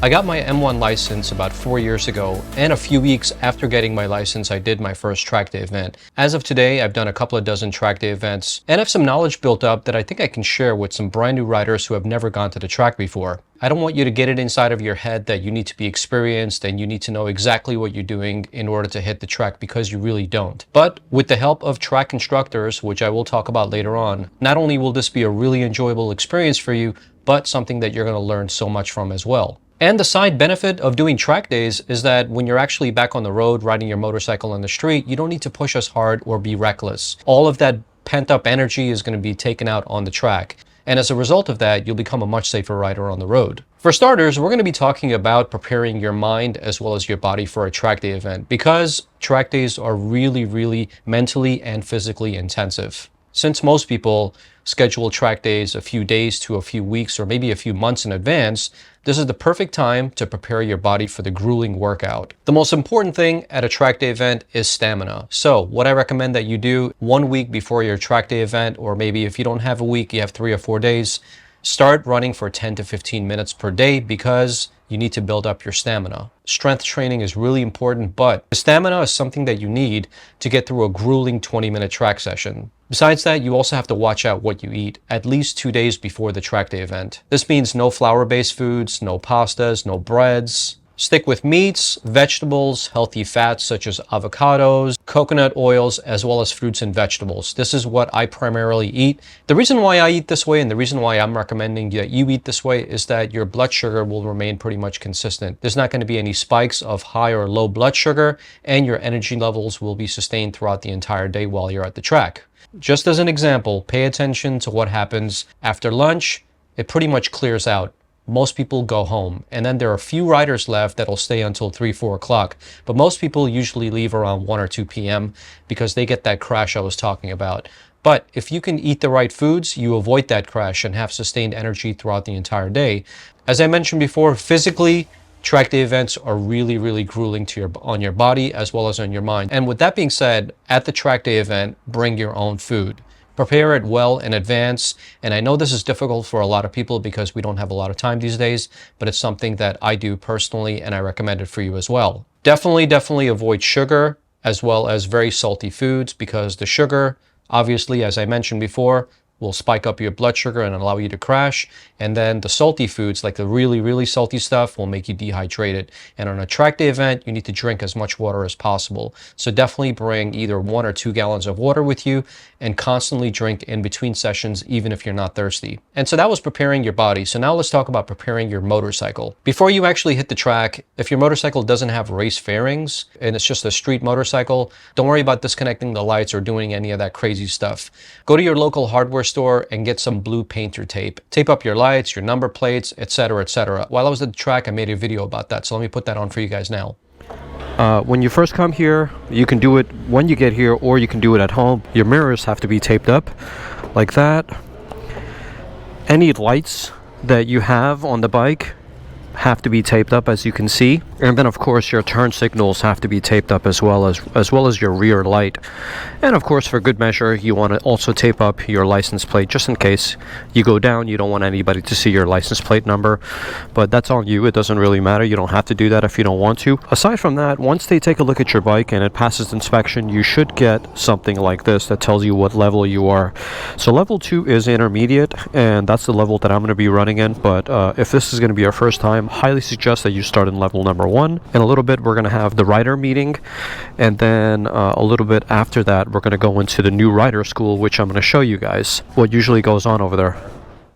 I got my M1 license about 4 years ago, and a few weeks after getting my license, I did my first track day event. As of today, I've done a couple of dozen track day events, and have some knowledge built up that I think I can share with some brand new riders who have never gone to the track before. I don't want you to get it inside of your head that you need to be experienced and you need to know exactly what you're doing in order to hit the track, because you really don't. But with the help of track instructors, which I will talk about later on, not only will this be a really enjoyable experience for you, but something that you're going to learn so much from as well. And the side benefit of doing track days is that when you're actually back on the road riding your motorcycle on the street, you don't need to push as hard or be reckless. All of that pent up energy is going to be taken out on the track. And as a result of that, you'll become a much safer rider on the road. For starters, we're going to be talking about preparing your mind as well as your body for a track day event, because track days are really mentally and physically intensive. Since most people schedule track days a few days to a few weeks or maybe a few months in advance, this is the perfect time to prepare your body for the grueling workout. The most important thing at a track day event is stamina. So what I recommend that you do 1 week before your track day event, or maybe if you don't have a week, you have 3 or 4 days, start running for 10 to 15 minutes per day, because you need to build up your stamina. Strength training is really important, but the stamina is something that you need to get through a grueling 20-minute track session. Besides that, you also have to watch out what you eat at least 2 days before the track day event. This means no flour-based foods, no pastas, no breads. Stick with meats, vegetables, healthy fats such as avocados, coconut oils, as well as fruits and vegetables. This is what I primarily eat. The reason why I eat this way and the reason why I'm recommending that you eat this way is that your blood sugar will remain pretty much consistent. There's not going to be any spikes of high or low blood sugar, and your energy levels will be sustained throughout the entire day while you're at the track. Just as an example, pay attention to what happens after lunch. It pretty much clears out. Most people go home, and then there are a few riders left that'll stay until 3-4 o'clock, but most people usually leave around 1 or 2 p.m. because they get that crash I was talking about. But if you can eat the right foods, you avoid that crash and have sustained energy throughout the entire day. As I mentioned before, physically, track day events are really grueling on your body as well as on your mind. And with that being said, at the track day event, bring your own food. Prepare it well in advance. And I know this is difficult for a lot of people because we don't have a lot of time these days, but it's something that I do personally, and I recommend it for you as well. Definitely avoid sugar as well as very salty foods, because the sugar, obviously, as I mentioned before, will spike up your blood sugar and allow you to crash. And then the salty foods, like the really salty stuff, will make you dehydrated. And on a track day event, you need to drink as much water as possible. So definitely bring either 1 or 2 gallons of water with you, and constantly drink in between sessions, even if you're not thirsty. And so that was preparing your body. So now let's talk about preparing your motorcycle. Before you actually hit the track, if your motorcycle doesn't have race fairings and it's just a street motorcycle, don't worry about disconnecting the lights or doing any of that crazy stuff. Go to your local hardware store and get some blue painter tape. Tape up your lights, your number plates, etc. While I was at the track, I made a video about that, so let me put that on for you guys now. When you first come here, you can do it when you get here, or you can do it at home. Your mirrors have to be taped up like that. Any lights that you have on the bike have to be taped up, as you can see. And then of course your turn signals have to be taped up as well as your rear light. And of course, for good measure, you want to also tape up your license plate, just in case you go down. You don't want anybody to see your license plate number, but that's on you. It doesn't really matter. You don't have to do that if you don't want to. Aside from that, once they take a look at your bike and it passes inspection, you should get something like this that tells you what level you are. So level 2 is intermediate, and that's the level that I'm going to be running in. But if this is going to be your first time, highly suggest that you start in level number 1. In a little bit, we're going to have the rider meeting, and then a little bit after that, we're going to go into the new rider school, which I'm going to show you guys what usually goes on over there.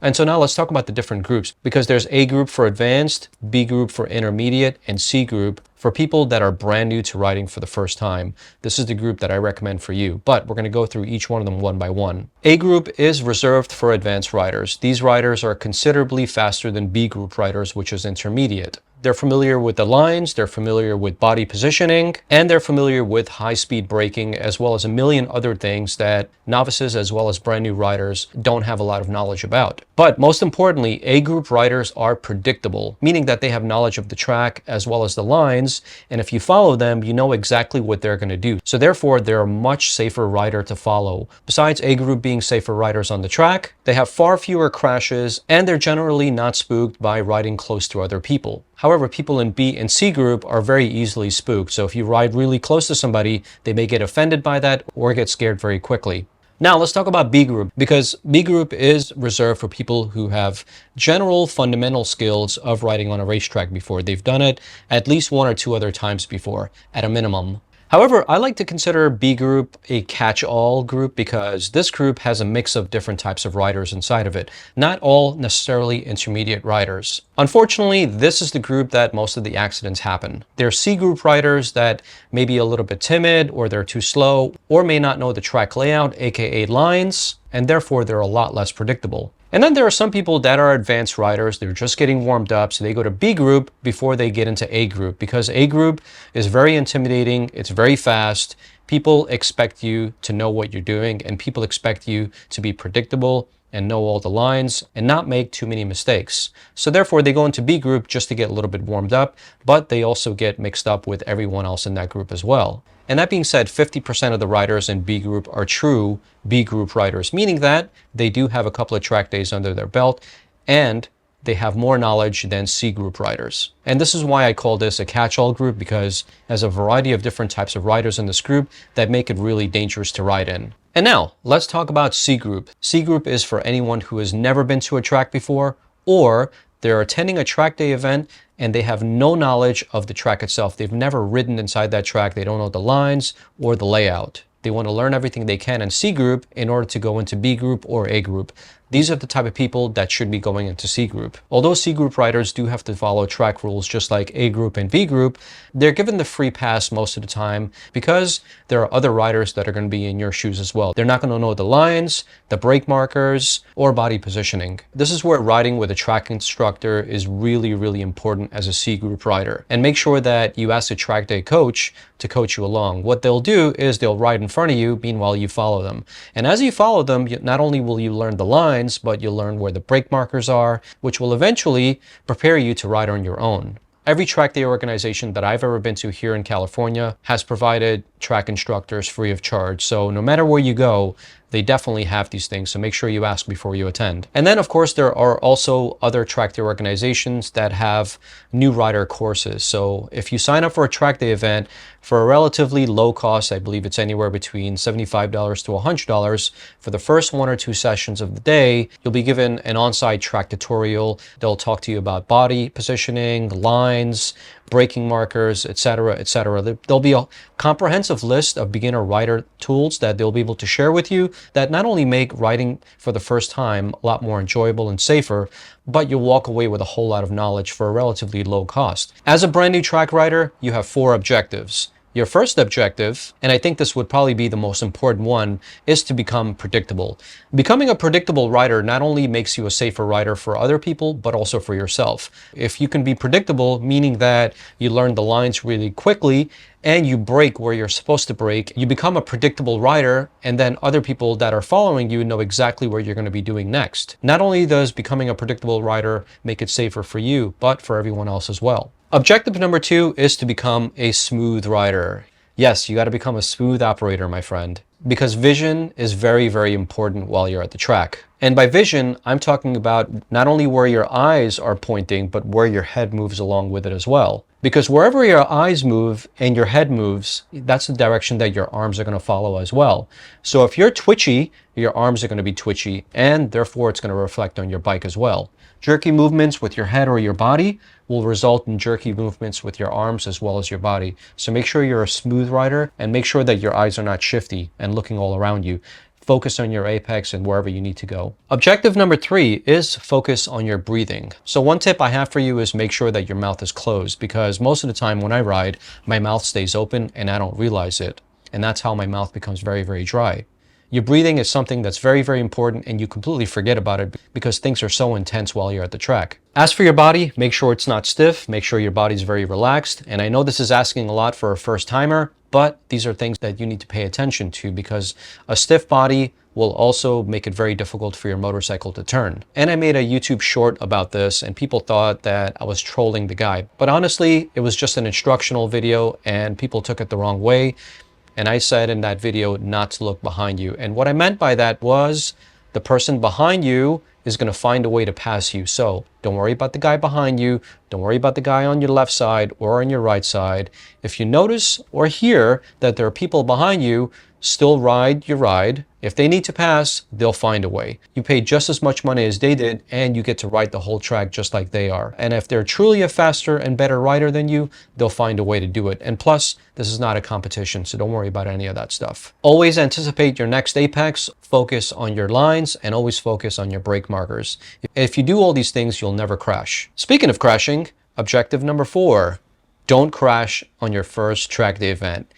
And so now let's talk about the different groups, because there's A group for advanced, B group for intermediate, and C group for people that are brand new to riding for the first time. This is the group that I recommend for you, but we're going to go through each one of them one by one. A group is reserved for advanced riders. These riders are considerably faster than B group riders, which is intermediate. They're familiar with the lines, they're familiar with body positioning, and they're familiar with high-speed braking, as well as a million other things that novices as well as brand new riders don't have a lot of knowledge about. But most importantly, A group riders are predictable, meaning that they have knowledge of the track as well as the lines, and if you follow them, you know exactly what they're going to do. So therefore, they're a much safer rider to follow. Besides A group being safer riders on the track, they have far fewer crashes, and they're generally not spooked by riding close to other people. However, people in B and C group are very easily spooked. So if you ride really close to somebody, they may get offended by that or get scared very quickly. Now let's talk about B group, because B group is reserved for people who have general fundamental skills of riding on a racetrack before. They've done it at least one or two other times before, at a minimum. However, I like to consider B group a catch-all group because this group has a mix of different types of riders inside of it, not all necessarily intermediate riders. Unfortunately, this is the group that most of the accidents happen. There are C group riders that may be a little bit timid, or they're too slow, or may not know the track layout, aka lines, and therefore they're a lot less predictable. And then there are some people that are advanced riders. They're just getting warmed up, so they go to B group before they get into A group, because A group is very intimidating. It's very fast. People expect you to know what you're doing, and people expect you to be predictable and know all the lines and not make too many mistakes. So therefore they go into B group just to get a little bit warmed up, but they also get mixed up with everyone else in that group as well. And that being said, 50% of the riders in B group are true B group riders, meaning that they do have a couple of track days under their belt and they have more knowledge than C group riders. And this is why I call this a catch-all group, because there's a variety of different types of riders in this group that make it really dangerous to ride in. And now let's talk about C group. C group is for anyone who has never been to a track before, or they're attending a track day event and they have no knowledge of the track itself. They've never ridden inside that track. They don't know the lines or the layout. They want to learn everything they can in C group in order to go into B group or A group. These are the type of people that should be going into C group. Although C group riders do have to follow track rules just like A group and B group, they're given the free pass most of the time because there are other riders that are going to be in your shoes as well. They're not going to know the lines, the brake markers, or body positioning. This is where riding with a track instructor is really, really important as a C group rider. And make sure that you ask a track day coach to coach you along. What they'll do is they'll ride in front of you, meanwhile you follow them. And as you follow them, not only will you learn the lines, but you'll learn where the brake markers are, which will eventually prepare you to ride on your own. Every track day organization that I've ever been to here in California has provided track instructors free of charge. So no matter where you go, they definitely have these things. So make sure you ask before you attend. And then of course, there are also other track day organizations that have new rider courses. So if you sign up for a track day event for a relatively low cost, I believe it's anywhere between $75 to $100 for the first 1 or 2 sessions of the day, you'll be given an on-site track tutorial. They'll talk to you about body positioning, lines, braking markers, etc., etc. There'll be a comprehensive list of beginner rider tools that they'll be able to share with you that not only make riding for the first time a lot more enjoyable and safer, but you'll walk away with a whole lot of knowledge for a relatively low cost. As a brand new track rider, you have 4 objectives. Your first objective, and I think this would probably be the most important one, is to become predictable. Becoming a predictable rider not only makes you a safer rider for other people, but also for yourself. If you can be predictable, meaning that you learn the lines really quickly and you brake where you're supposed to brake, you become a predictable rider, and then other people that are following you know exactly where you're going to be doing next. Not only does becoming a predictable rider make it safer for you, but for everyone else as well. Objective number 2 is to become a smooth rider. Yes, you got to become a smooth operator, my friend, because vision is very, very important while you're at the track. And by vision, I'm talking about not only where your eyes are pointing, but where your head moves along with it as well. Because wherever your eyes move and your head moves, that's the direction that your arms are going to follow as well. So if you're twitchy, your arms are going to be twitchy, and therefore it's going to reflect on your bike as well. Jerky movements with your head or your body will result in jerky movements with your arms as well as your body. So make sure you're a smooth rider and make sure that your eyes are not shifty and looking all around you. Focus on your apex and wherever you need to go. Objective number 3 is focus on your breathing. So one tip I have for you is make sure that your mouth is closed, because most of the time when I ride, my mouth stays open and I don't realize it. And that's how my mouth becomes very, very dry. Your breathing is something that's very, very important, and you completely forget about it because things are so intense while you're at the track. As for your body, make sure it's not stiff, make sure your body's very relaxed. And I know this is asking a lot for a first timer, but these are things that you need to pay attention to, because a stiff body will also make it very difficult for your motorcycle to turn. And I made a YouTube short about this and people thought that I was trolling the guy. But honestly, it was just an instructional video and people took it the wrong way. And I said in that video not to look behind you. And what I meant by that was the person behind you is going to find a way to pass you. So don't worry about the guy behind you. Don't worry about the guy on your left side or on your right side. If you notice or hear that there are people behind you, still ride your ride. If they need to pass, they'll find a way. You pay just as much money as they did, and you get to ride the whole track just like they are. And if they're truly a faster and better rider than you, they'll find a way to do it. And plus, this is not a competition, so don't worry about any of that stuff. Always anticipate your next apex, focus on your lines, and always focus on your brake markers. If you do all these things, you'll never crash. Speaking of crashing, objective number 4, don't crash on your first track day event.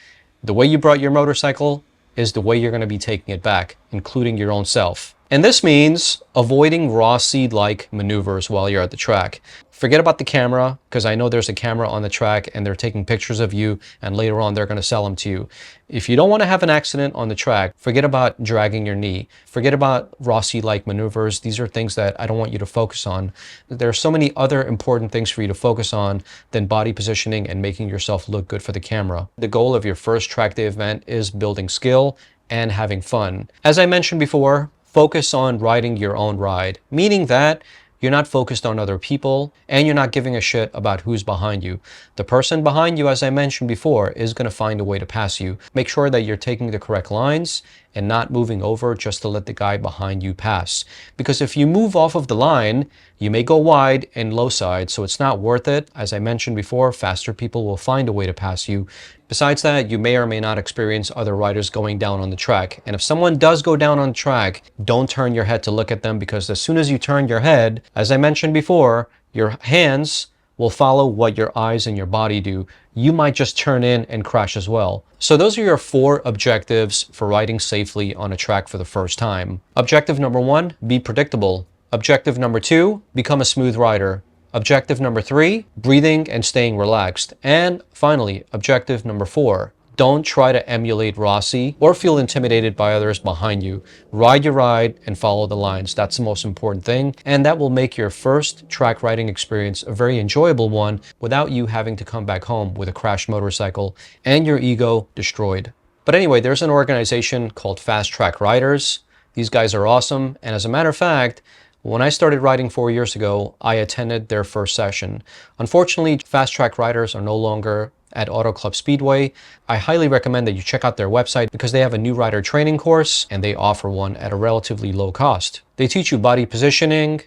The way you brought your motorcycle is the way you're going to be taking it back, including your own self. And this means avoiding raw seed-like maneuvers while you're at the track. Forget about the camera, because I know there's a camera on the track and they're taking pictures of you, and later on they're going to sell them to you. If you don't want to have an accident on the track, forget about dragging your knee. Forget about raw seed-like maneuvers. These are things that I don't want you to focus on. There are so many other important things for you to focus on than body positioning and making yourself look good for the camera. The goal of your first track day event is building skill and having fun. As I mentioned before, focus on riding your own ride, meaning that you're not focused on other people and you're not giving a shit about who's behind you. The person behind you, as I mentioned before, is going to find a way to pass you. Make sure that you're taking the correct lines and not moving over just to let the guy behind you pass. Because if you move off of the line, you may go wide and low side, so it's not worth it. As I mentioned before, faster people will find a way to pass you. Besides that, you may or may not experience other riders going down on the track. And if someone does go down on the track, don't turn your head to look at them, because as soon as you turn your head, as I mentioned before, your hands will follow what your eyes and your body do. You might just turn in and crash as well. So those are your 4 objectives for riding safely on a track for the first time. Objective number 1, be predictable. Objective number 2, become a smooth rider. Objective number 3, breathing and staying relaxed. And finally, objective number 4, don't try to emulate Rossi or feel intimidated by others behind you. Ride your ride and follow the lines. That's the most important thing. And that will make your first track riding experience a very enjoyable one without you having to come back home with a crashed motorcycle and your ego destroyed. But anyway, there's an organization called Fast Track Riders. These guys are awesome. And as a matter of fact, when I started riding 4 years ago, I attended their first session. Unfortunately, Fast Track Riders are no longer at Auto Club Speedway. I highly recommend that you check out their website, because they have a new rider training course and they offer one at a relatively low cost. They teach you body positioning,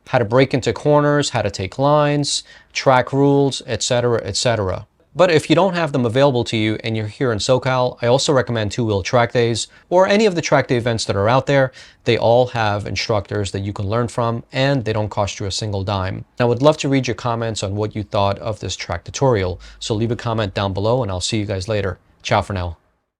how to break into corners, how to take lines, track rules, etc., etc. But if you don't have them available to you and you're here in SoCal, I also recommend Two Wheel Track Days or any of the track day events that are out there. They all have instructors that you can learn from, and they don't cost you a single dime. I would love to read your comments on what you thought of this track tutorial. So leave a comment down below and I'll see you guys later. Ciao for now.